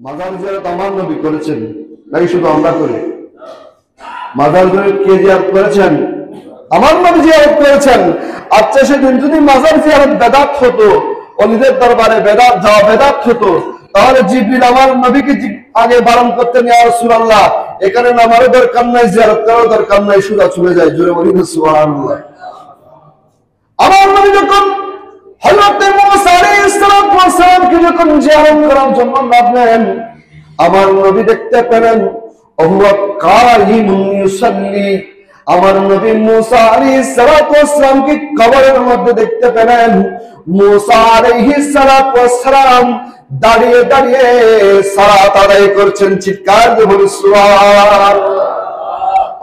মাজার জিয়ারত আমার নবী করেছেন নাকি শুধু আমরা করি? মাজার কে জিয়ারত করেছেন? আমার নবী জিয়ারত করেছেন। আচ্ছা, সেদিন যদি মাজার জিয়ারত বেদাত হতো, অলিদের দরবারে বেদাত যাওয়া বেদাত হতো, তাহলে জিবরিল আমার নবীকে আগে বারণ করতেন, ইয়া রাসূলুল্লাহ এখানে নামারও দরকার নাই, জিয়ারত করার দরকার নাই, সুদা চলে যায়। জোরে বলি না সুবহানাল্লাহ। আমার নবী যখন হযরত মুসা আলাইহিস সালামকে যখন জিয়ারত করার জন্য নামলেন, আমার নবী দেখতে পেলেন হুয়া কাইমুন ইউসাল্লি। আমার নবী মুসা আলাইহিস সালামকে কবরের মধ্যে দেখতে পেলেন। মুসা আলাইহিস সালাম দাঁড়িয়ে দাঁড়িয়ে সালাত আদায় করছেন। চিৎকার দিয়ে বলি সুবহানাল্লাহ।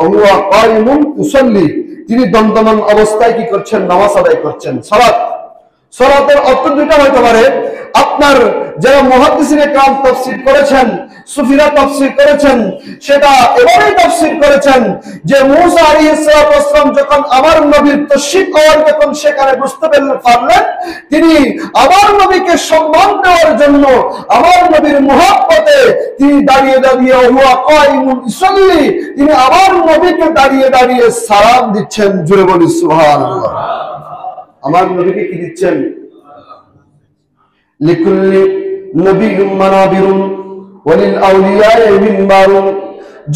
হুয়া কাইমুন ইউসাল্লি, তিনি দণ্ডমান অবস্থায় কি করছেন? নামাজ আদায় করছেন। সালাতের অর্থ দুইটা হতে পারে। আপনার যারা মুহাদ্দিসিনে কেরাম তাফসীর করেছেন, সুফিরা তাফসীর করেছেন, সেটা এভাবেই তাফসীর করেছেন যে মুসা আলাইহিস সালাম যখন আমার নবীর তাশরীফ আওয়ার যখন সেখানে বুঝতে পারলেন, তিনি আমার নবীকে সম্মান দেওয়ার জন্য আমার নবীর মুহাব্বতে তিনি দাঁড়িয়ে দাঁড়িয়ে হুয়া কাইমুন ইউসাল্লি, তিনি আমার নবীকে দাঁড়িয়ে দাঁড়িয়ে সালাম দিচ্ছেন। জোরে বলি সুবহানাল্লাহ। আমার নবীকে কি দিচ্ছেন? লিকুল্লি নবিয়্যিন মানাবিরুন ওয়ালিল আউলিয়ায়ে মিনবারুন।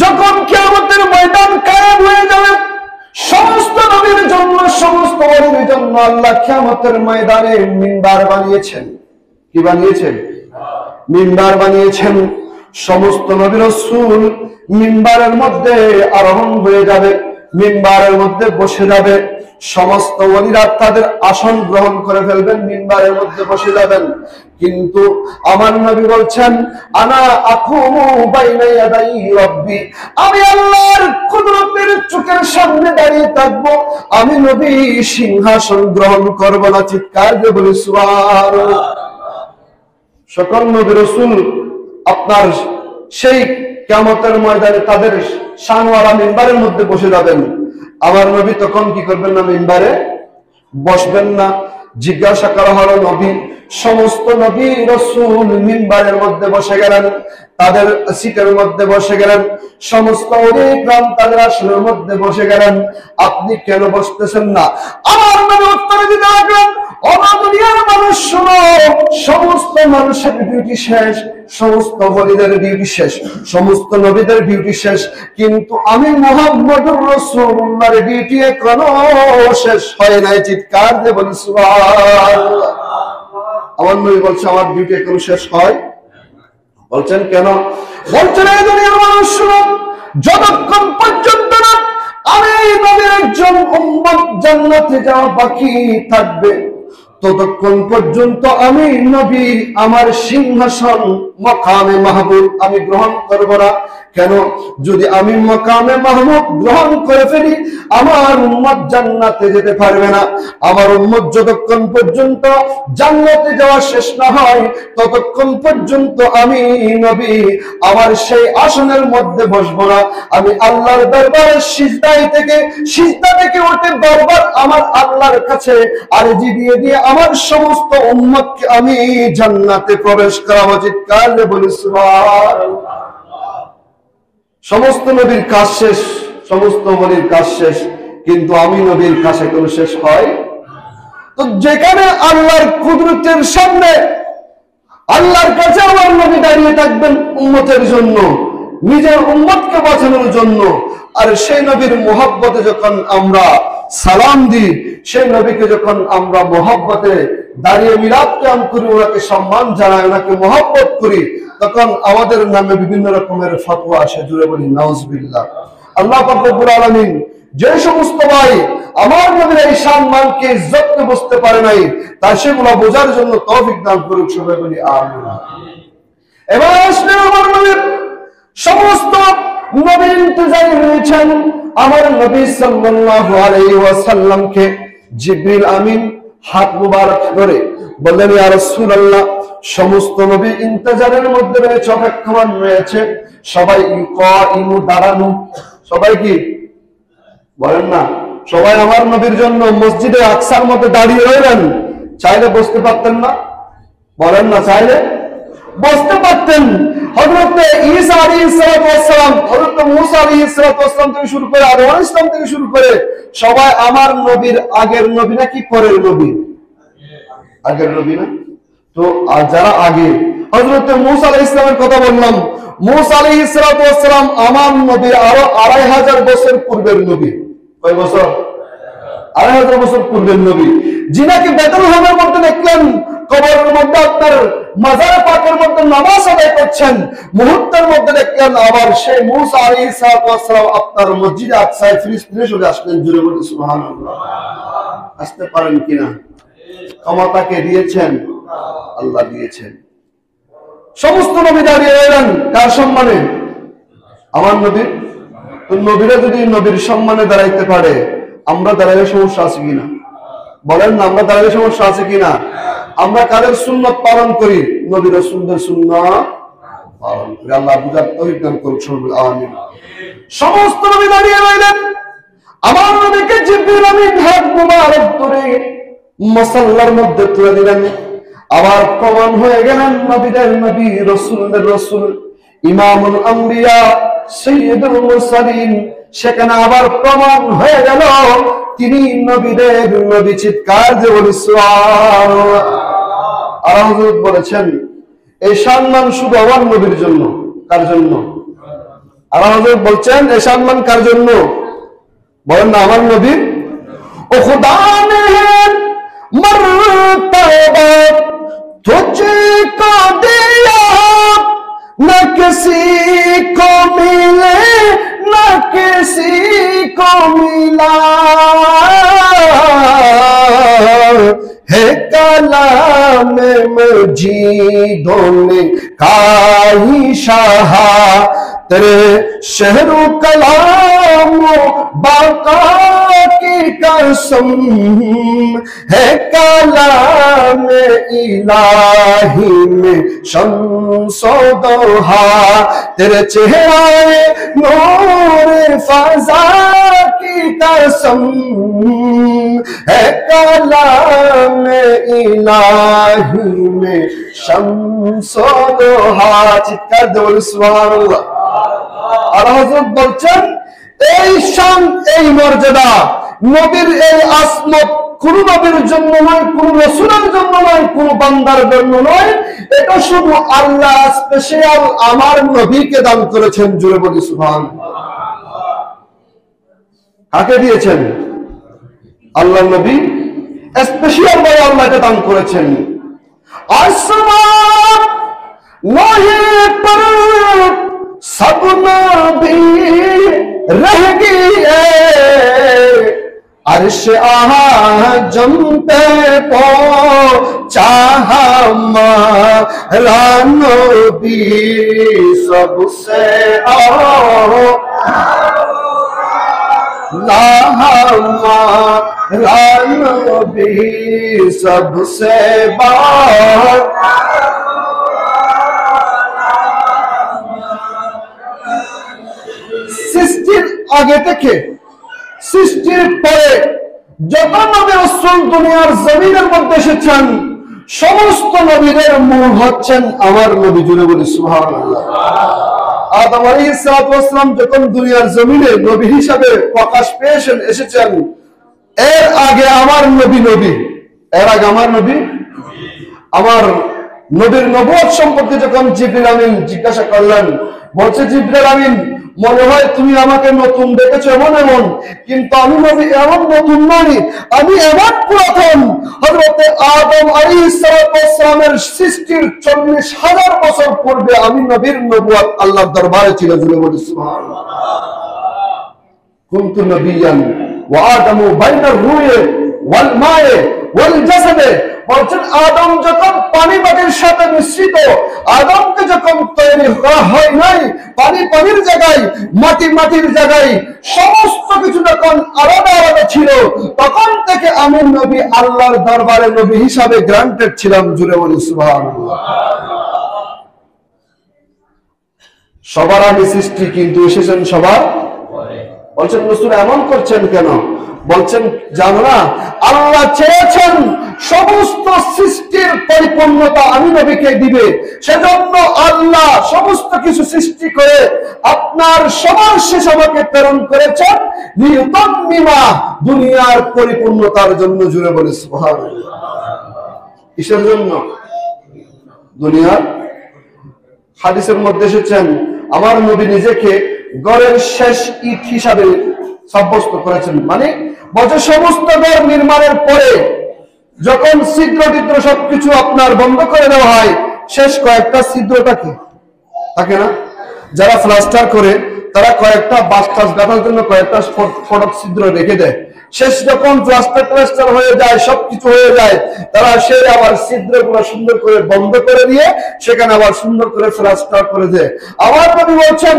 যখন কিয়ামতের ময়দান কায়েম হয়ে যাবে, সমস্ত নবীর জন্য, সমস্ত ওলির জন্য আল্লাহ কিয়ামতের ময়দানে মিনবার বানিয়েছেন। কি বানিয়েছেন? মিনবার বানিয়েছেন। সমস্ত নবী রাসূল মিনবারের মধ্যে আরোহণ হয়ে যাবে, মিনবারের মধ্যে বসে যাবে। সমস্ত ওলিরা তাদের আসন গ্রহণ করে ফেলবেন, মিনবারের মধ্যে বসে যাবেন। কিন্তু আমার নবী বলছেন, আনা আকুমু বাইনা ইয়াদাই রাব্বি, আমি আল্লাহর কুদরতের চোখের সামনে দাঁড়িয়ে থাকবো, আমি নবী সিংহাসন গ্রহণ করব না। চিৎকার দিয়ে বলি সুবহানাল্লাহ। সকল নবী রাসূল আপনার সেই কিয়ামতের ময়দানে তাদের শানওয়ালা মিনবারের মধ্যে বসে যাবেন। আমার নবী তখন কি করবেন না? মিনবারে বসবেন না। জিজ্ঞাসা করা হলো, নবী, সমস্ত নবী রাসূল মিনবারের মধ্যে বসে গেলেন, তাদের সিটের মধ্যে বসে গেলেন, সমস্ত ওলি کرام তাদের আসনের মধ্যে বসে গেলেন, আপনি কেন বসতেছেন না? আমার নবী উত্তরে দিতে লাগলেন, ও দুনিয়ার মানুষ শোনো, সমস্ত মানুষের ডিউটি শেষ, সমস্ত ওলিদের ডিউটি শেষ, সমস্ত নবীদের ডিউটি শেষ, কিন্তু আমি মুহাম্মদুর রাসূলুল্লাহর ডিউটি এখনো শেষ হয় নাই। চিৎকার দিয়ে বলি সুবহানাল্লাহ। আমার নবী বলছে, আমার ডিউটি এখনো শেষ হয়। বলছেন কেন? বলছেন, এই দুনিয়ার মানুষ শোনো, যতক্ষণ পর্যন্ত না আমি এই নবীর একজন উম্মত জান্নাতে যাওয়া বাকি থাকবে, ততক্ষণ পর্যন্ত আমি নবী আমার সিংহাসন মাকামে মাহমুদ আমি গ্রহণ করব না। কেন? যদি আমি মাকামে মাহমুদ গ্রহণ করে ফেলি, আমার উম্মত জান্নাতে যেতে পারবে না। আমার উম্মত যতক্ষণ পর্যন্ত জান্নাতে যাওয়া শেষ না হয়, ততক্ষণ পর্যন্ত আমি নবী আমার সেই আসনের মধ্যে বসবো না। আমি আল্লাহর দরবারে সিজদা থেকে উঠে বারবার আমার আল্লাহর কাছে আরজি দিয়ে দিয়ে আমার সমস্ত উম্মতকে আমি জান্নাতে প্রবেশ করাবো। চিৎকার দিয়ে বলি সুবহানাল্লাহ। সমস্ত নবীর কাজ শেষ, সমস্ত ওলির কাজ শেষ, কিন্তু আমি নবীর কাছে কোন শেষ হয়? তো যেখানে আল্লাহর কুদরতের সামনে আল্লাহর কাছে আমার নবী দাঁড়িয়ে থাকবেন উম্মতের জন্য, নিজের উম্মতকে বাঁচানোর জন্য, আর সেই নবীর মুহাব্বতে যখন আমরা সালাম দিই, সেই নবীকে যখন আমরা মুহাব্বতে দাঁড়িয়ে মিলাদ কিয়াম করি, ওনাকে সম্মান জানাই, ওনাকে মুহাব্বত করি, তখন আমাদের নামে বিভিন্ন রকমের ফতোয়া আসে। জুড়ে বলি নাউজুবিল্লাহ। আল্লাহ পাক রব্বুল আলামিন যে সমস্ত ভাই আমার নবীর এই সম্মানকে ইজ্জতকে বুঝতে পারে নাই, তা সেগুলো বোঝার জন্য তৌফিক দান করুক। সবাই বলি আমিন। এবার আসলে আমার নবীর সমস্ত নবীর ইন্তজারে রয়েছেন। আমার নবী সাল্লাল্লাহু আলাইহি ওয়াসাল্লামকে জিবরিল আমিন হাত মুবারক ধরে বললেন, ইয়া রাসূলুল্লাহ, সমস্ত নবী ইন্তজারের মধ্যে রয়েছে, অপেক্ষমান রয়েছে। সবাই কাইমু দাঁড়ানো, সবাই কি বলেন না? সবাই আমার নবীর জন্য মসজিদে আকসার মধ্যে দাঁড়িয়ে রইলেন, চাইলে বসতে পারতেন না? বলেন না? চাইলে বুঝতে পারতেন হযরত ঈসা আলাইহিস সালাম, হযরত মূসা আলাইহিস সালাম থেকে শুরু করে আদম আলাইহিস সালাম থেকে শুরু করে সবাই আমার নবীর আগের নবী নাকি পরের নবী? আগের নবী না? তো যারা আগে, হযরত মূসা আলাইহিস সালামের কথা বললাম, মূসা আলাইহিস সালাম আমার নবীর আরো 2500 বছর পূর্বের নবী। কয় বছর? 2500 বছর পূর্বের নবী, যিনাকে বেতলহেমের মধ্যে দেখলেন কবরের মধ্যে আপনার মাজার পাকের মধ্যে নামাজ আদায় করছেন, মুহূর্তের মধ্যে দেখলেন আবার সেই মূসা আলাইহিস সালাম আপনার মসজিদে আকসায় ফিলিস্তিনে চলে আসলেন। জুড়ে বলি সুবহানাল্লাহ। আসতে পারেন কিনা? ক্ষমতাকে দিয়েছেন আল্লাহ, দিয়েছেন। সমস্ত নবী দাঁড়িয়ে রইলেন কার সম্মানে? আমার নবীর। তো নবীরা যদি নবীর সম্মানে দাঁড়াইতে পারে, আমরা দাঁড়াইলে সমস্যা আছে কিনা? বলেন না, আমরা দাঁড়াইলে সমস্যা আছে কিনা? আমরা কাদের সুন্নত পালন করি? নবীর রাসূলদের সুন্নাত পালন করি। আল্লাহ বুঝার তৌফিক দান করুন, আমিন। সমস্ত নবী দাঁড়িয়ে রইলেন, আমার নবীকে জিবরিল আমিন হাত মুবারক ধরে মুসাল্লার মধ্যে তুলে দিলেন। আবার প্রমাণ হয়ে গেলেন নবীদের নবী, রাসূলদের রাসূল, ইমামুল আম্বিয়া, সাইয়্যিদুল মুরসালিন। সেখানে আবার প্রমাণ হয়ে গেল তিনি নবীদের নবী। চিৎকার দিয়ে বলি সুবহানাল্লাহ। আর হযরত বলেছেন এই সম্মান শুধু আমার নবীর জন্য। কার জন্য? আর হযরত বলছেন এই সম্মান কার জন্য? বলেন না, আমার নবীর। ও খুদা নে मर्तबा तुझको दिया न किसी को मिले न किसी को मिला है कलाम मजीदों ने काई शाहा तेरे शहरो कलाम बाका की कसम है कलाम इलाही में शम्सो दोहा तेरे चेहरे नूर फजा की कसम है कलाम इलाही में शम्सो दोहा। चित्कार दे बोल सुबहानाल्लाह। আর হযরত বলছেন এই শান, এই মর্যাদা, নবীর এই আসমত কোন নবীর জন্য নয়, কোন রাসূলের জন্য নয়, কোন বান্দার জন্য নয়, এটা শুধু আল্লাহ স্পেশাল আমার নবীকে দান করেছেন। জুড়ে বলি সুবহানাল্লাহ। কাকে দিয়েছেন? আল্লাহর নবী স্পেশাল ভাবে আল্লাহ এটা দান করেছেন। আসমান নহে পর सब नबी रह गए अर्श आजम पे पहुंचा हमारा नबी सबसे हमारा नबी सबसे সৃষ্টির আগে থেকে সৃষ্টির পরে যত নবী রাসূল দুনিয়ার জমিনের মধ্যে এসেছেন, সমস্ত নবীদের মূল হচ্ছেন আমার নবী। জুড়ে বলি সুবহানাল্লাহ। আদম আলাইহিস সালাম যখন দুনিয়ার জমিনে নবী হিসাবে প্রকাশ পেয়েছেন, এসেছেন, এর আগে আমার নবী নবী, এর আগে আমার নবী। আমার নবীর নবুয়ত সম্পর্কে যখন জিবরিল আমিন জিজ্ঞাসা করলেন, বলছে জিবরিল আমিন মনে হয় তুমি আমাকে নতুন দেখেছো এমন এমন, কিন্তু আমি নবী এমন নতুন নই, আমি এমন পুরাতন। হযরত আদম আলাইহিস সালামের সৃষ্টির 40,000 বছর পূর্বে আমি নবীর নবুয়ত আল্লাহর দরবারে ছিল। জুড়ে বলি সুবহানাল্লাহ। কুনতু নবিয়ান ওয়া আদামু বাইনার রূহে ওয়াল মায়ে ওয়াল জাসাদে। বলছেন আদম যখন পানি মাটির সাথে মিশ্রিত, আদমকে যখন তৈরি করা হয় নাই পানি পানির জায়গায়, মাটি মাটির জায়গায়, সমস্ত কিছু যখন আলাদা আলাদা ছিল, তখন থেকে আমি নবী আল্লাহর দরবারে নবী হিসাবে গ্রান্টেড ছিলাম। জুড়ে বলি সুবহানাল্লাহ। সবার আগে সৃষ্টি, কিন্তু এসেছেন সবার পরে। বলছেন রাসূল এমন করছেন কেন? বলছেন জানো না, আল্লাহ চেয়েছেন সমস্ত সৃষ্টির পরিপূর্ণতা আমি নবীকে দিবে, সেজন্য আল্লাহ সমস্ত কিছু সৃষ্টি করে আপনার সবার শেষ আমাকে প্রেরণ করেছেন লিইউতাম্মিমা, দুনিয়ার পরিপূর্ণতার জন্য। জুড়ে বলে সুবহানাল্লাহ। কিসের জন্য? দুনিয়ার। হাদিসের মধ্যে এসেছেন আমার নবী নিজেকে গড়ের শেষ ইট হিসাবে সাব্যস্ত করেছেন, মানে বছর সমস্ত ঘর নির্মাণের পরে যখন ছিদ্র টিদ্র সবকিছু আপনার বন্ধ করে দেওয়া হয়, শেষ কয়েকটা ছিদ্রটা কি থাকে না? যারা প্লাস্টার করে তারা কয়েকটা বাস টাস গাঁথার জন্য কয়েকটা ফটক ছিদ্র রেখে দেয়। শেষ যখন প্লাস্টার হয়ে যায়, সবকিছু হয়ে যায়, তারা সেই আবার ছিদ্রগুলো সুন্দর করে বন্ধ করে দিয়ে সেখানে আবার সুন্দর করে প্লাস্টার করে দেয়। আমার নবী বলছেন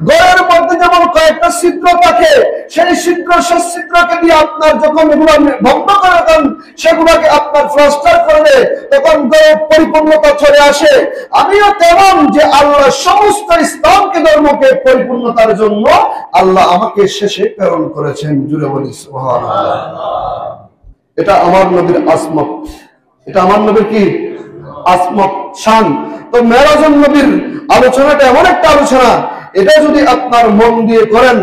ঘরের মধ্যে যেমন কয়েকটা ছিদ্র থাকে, সেই শেষ ছিদ্রকে দিয়ে আপনার যখন এগুলো বন্ধ করে দেন, সেগুলোকে আপনার প্লাস্টার করে দেয়, তখন ঘরের পরিপূর্ণতা চলে আসে। আমিও তেমন যে আল্লাহ সমস্ত ইসলামকে ধর্মকে পরিপূর্ণতার জন্য আল্লাহ আমাকে শেষে প্রেরণ করেছেন। জুড়ে বলি সুবহানাল্লাহ। এটা আমার নবীর আসমত, এটা আমার নবীর কি আসমত, শান। তো মেরাজুন নবীর আলোচনাটা এমন একটা আলোচনা, এটা যদি আপনার মন দিয়ে করেন,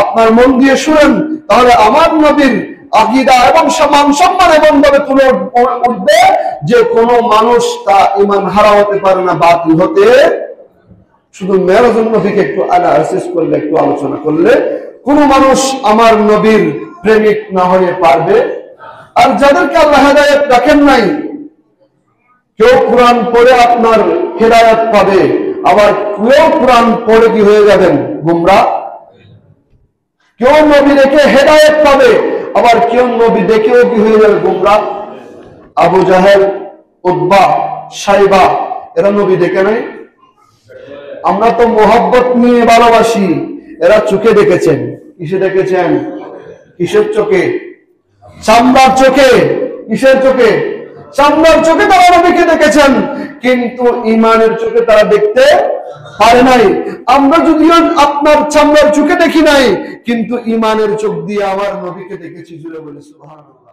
আপনার মন দিয়ে শুনেন, তাহলে আমার নবীর আকীদা এবং সম্মান এমন ভাবে তুলে উঠবে যে কোনো মানুষ তা ঈমান হারা হতে পারে না, বাতিল হতে। শুধু মেরাজুন নবীকে একটু অ্যানালাইসিস করলে, একটু আলোচনা করলে কোন মানুষ আমার নবীর প্রেমিক না হয়ে পারবে। আর যাদেরকে আল্লাহ হেদায়েত রাখেন নাই, কেউ কোরআন পড়ে আপনার হেদায়েত পাবে, আবার কেউ কোরআন পড়ে কি হয়ে যাবেন গুমরাহ। কেউ নবী দেখে হেদায়েত পাবে, আবার কেউ নবী দেখেও কি হয়ে যাবে গুমরাহ। আবু জাহেল, উতবা, সাইবা এরা নবী দেখে নাই। আমরা তো মোহাব্বত নিয়ে ভালোবাসি, এরা চোখে দেখেছেন। কিসে দেখেছেন? কিসের চোখে? চামড়ার চোখে। কিসের চোখে? চামড়ার চোখে তারা নবীকে দেখেছেন, কিন্তু ঈমানের চোখে তারা দেখতে পারে নাই। আমরা যদিও আপনার চামড়ার চোখে দেখি নাই, কিন্তু ঈমানের চোখ দিয়ে আমার নবীকে দেখেছি। জুড়ে বলে সুবহানাল্লাহ।